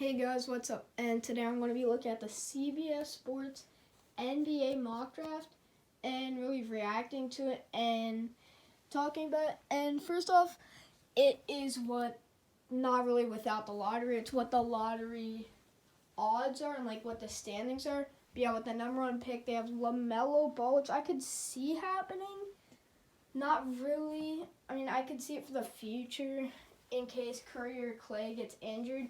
Hey guys, what's up? And today I'm going to be looking at the CBS Sports NBA mock draft and really reacting to it and talking about it. And first off, it is not really without the lottery, it's what the lottery odds are and like what the standings are. But yeah, with the number one pick, they have LaMelo Ball, which I could see happening. Not really. I mean, I could see it for the future in case Curry or Clay gets injured.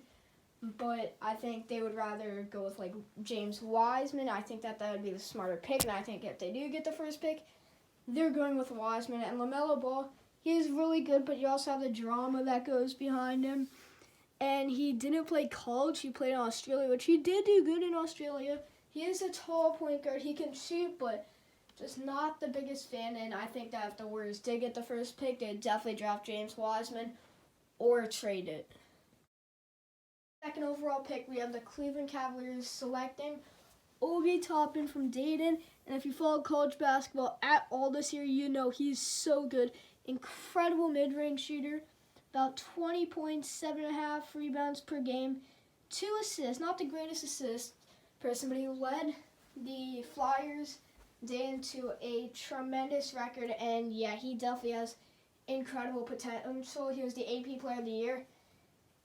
But I think they would rather go with like James Wiseman. I think that would be the smarter pick, and I think if they do get the first pick, they're going with Wiseman. And LaMelo Ball, he is really good, but you also have the drama that goes behind him. And he didn't play college. He played in Australia, which he did do good in Australia. He is a tall point guard. He can shoot, but just not the biggest fan. And I think that if the Warriors did get the first pick, they'd definitely draft James Wiseman or trade it. Second overall pick, we have the Cleveland Cavaliers selecting Obi Toppin from Dayton. And if you follow college basketball at all this year, you know he's so good. Incredible mid-range shooter. About 20 points, 7.5 rebounds per game. 2 assists, not the greatest assist person, but he led the Flyers Dayton to a tremendous record. And yeah, he definitely has incredible potential. He was the AP Player of the Year.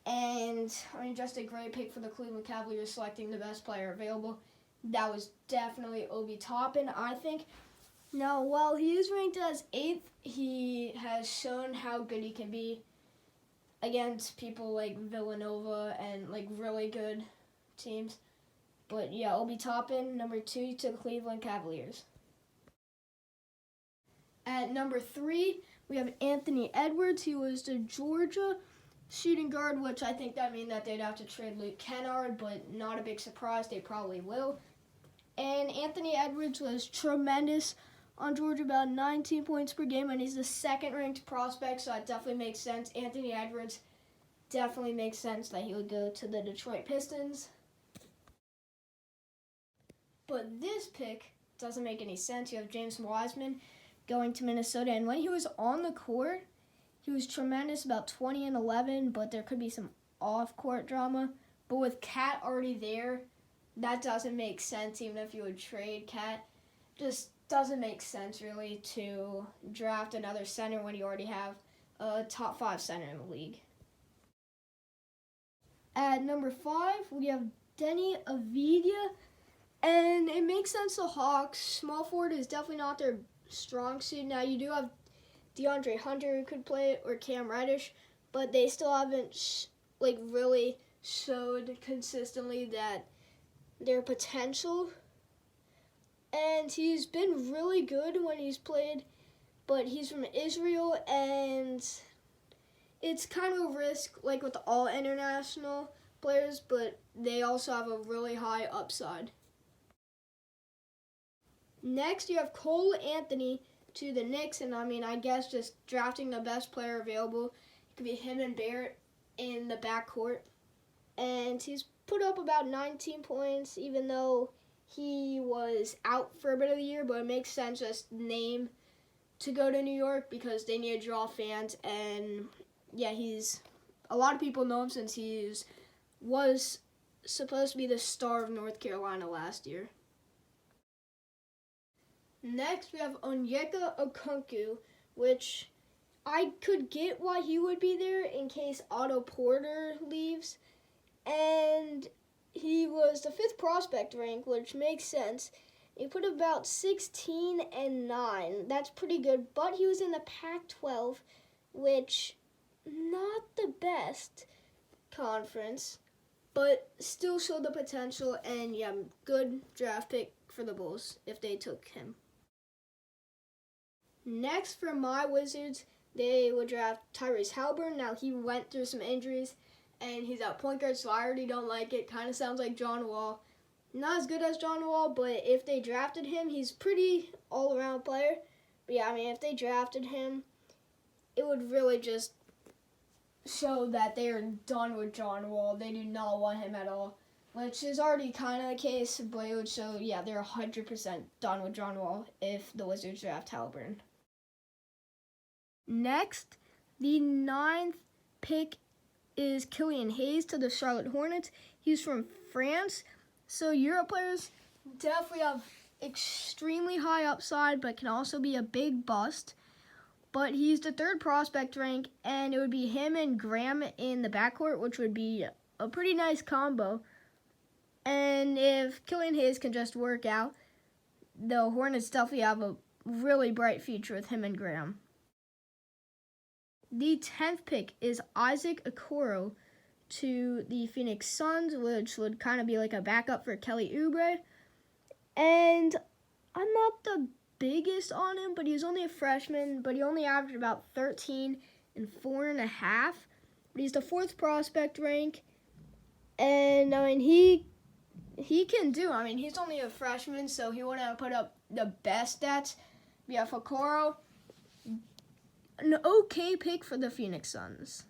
And, I mean, just a great pick for the Cleveland Cavaliers selecting the best player available. That was definitely Obi Toppin, I think. Now, while he is ranked as 8th, he has shown how good he can be against people like Villanova and, like, really good teams. But, yeah, Obi Toppin, number 2 to the Cleveland Cavaliers. At number 3, we have Anthony Edwards. He was the Georgia shooting guard, which I think that means that they'd have to trade Luke Kennard, but not a big surprise. They probably will. And Anthony Edwards was tremendous on Georgia, about 19 points per game, and he's the second-ranked prospect, so that definitely makes sense. Anthony Edwards definitely makes sense that he would go to the Detroit Pistons. But this pick doesn't make any sense. You have James Wiseman going to Minnesota, and when he was on the court, he was tremendous, about 20 and 11, but there could be some off-court drama. But with Cat already there, that doesn't make sense, even if you would trade Cat. Just doesn't make sense, really, to draft another center when you already have a top 5 center in the league. At number 5, we have Denny Avdia, and it makes sense the Hawks. Small forward is definitely not their strong suit. Now, you do have DeAndre Hunter who could play it, or Cam Reddish, but they still haven't really showed consistently that their potential. And he's been really good when he's played, but he's from Israel, and it's kind of a risk like with all international players, but they also have a really high upside. Next, you have Cole Anthony to the Knicks, and I mean, I guess just drafting the best player available. It could be him and Barrett in the backcourt. And he's put up about 19 points, even though he was out for a bit of the year, but it makes sense just name to go to New York because they need to draw fans. And yeah, a lot of people know him since he was supposed to be the star of North Carolina last year. Next, we have Onyeka Okongwu, which I could get why he would be there in case Otto Porter leaves. And he was the 5th prospect rank, which makes sense. He put about 16 and 9. That's pretty good, but he was in the Pac-12, which not the best conference, but still showed the potential. And yeah, good draft pick for the Bulls if they took him. Next, for my Wizards, they would draft Tyrese Haliburton. Now, he went through some injuries, and he's at point guard, so I already don't like it. Kind of sounds like John Wall. Not as good as John Wall, but if they drafted him, he's pretty all-around player. But yeah, I mean, if they drafted him, it would really just show that they are done with John Wall. They do not want him at all, which is already kind of the case, but it would show, yeah, they're 100% done with John Wall if the Wizards draft Haliburton. Next, the 9th pick is Killian Hayes to the Charlotte Hornets. He's from France. So Europe players definitely have extremely high upside, but can also be a big bust. But he's the 3rd prospect rank, and it would be him and Graham in the backcourt, which would be a pretty nice combo. And if Killian Hayes can just work out, the Hornets definitely have a really bright future with him and Graham. The 10th pick is Isaac Okoro to the Phoenix Suns, which would kind of be like a backup for Kelly Oubre. And I'm not the biggest on him, but he was only a freshman, but he only averaged about 13 and 4.5. But he's the 4th prospect rank, and I mean he can do. I mean, he's only a freshman, so he wouldn't put up the best stats. Yeah, for Okoro, an okay pick for the Phoenix Suns.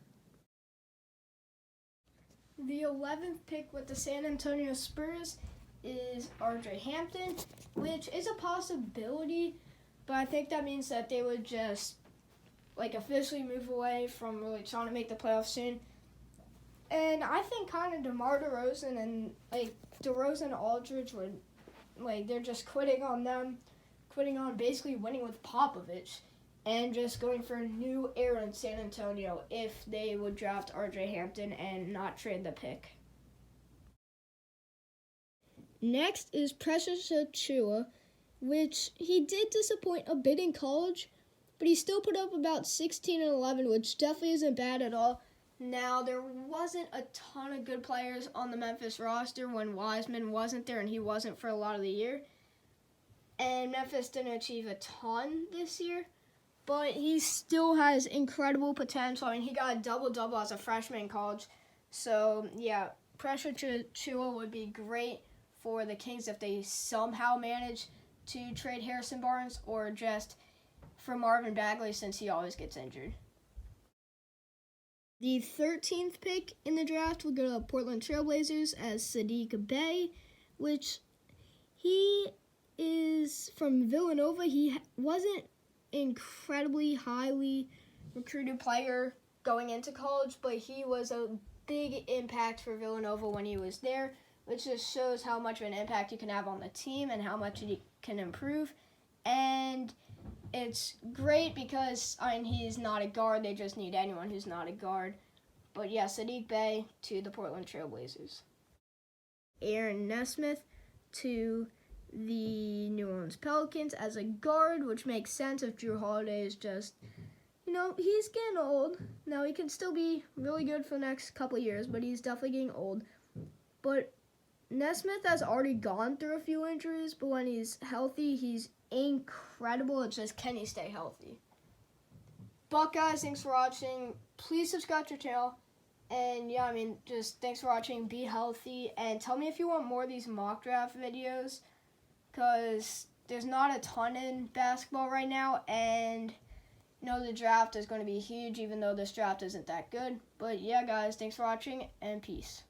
The 11th pick with the San Antonio Spurs is RJ Hampton, which is a possibility, but I think that means that they would just officially move away from really trying to make the playoffs soon. And I think kind of DeMar DeRozan and DeRozan Aldridge would they're just quitting on basically winning with Popovich, and just going for a new era in San Antonio if they would draft RJ Hampton and not trade the pick. Next is Precious Achiuwa, which he did disappoint a bit in college, but he still put up about 16 and 11, which definitely isn't bad at all. Now, there wasn't a ton of good players on the Memphis roster when Wiseman wasn't there, and he wasn't for a lot of the year. And Memphis didn't achieve a ton this year, but he still has incredible potential. I mean, he got a double-double as a freshman in college. So, yeah, Precious Achiuwa would be great for the Kings if they somehow manage to trade Harrison Barnes, or just for Marvin Bagley since he always gets injured. The 13th pick in the draft will go to the Portland Trailblazers as Saddiq Bey, which he is from Villanova. He wasn't incredibly highly recruited player going into college, but he was a big impact for Villanova when he was there, which just shows how much of an impact you can have on the team and how much you can improve. And it's great because, I mean, he's not a guard. They just need anyone who's not a guard. But yeah, Saddiq Bey to the Portland Trailblazers. Aaron Nesmith to the New Orleans Pelicans as a guard, which makes sense if Drew Holiday is just, he's getting old. Now, he can still be really good for the next couple of years, but he's definitely getting old. But Nesmith has already gone through a few injuries, but when he's healthy, he's incredible. It's just, can he stay healthy? But guys, thanks for watching. Please subscribe to our channel. And yeah, just thanks for watching. Be healthy. And tell me if you want more of these mock draft videos, because there's not a ton in basketball right now. And the draft is going to be huge, even though this draft isn't that good. But yeah, guys, thanks for watching, and peace.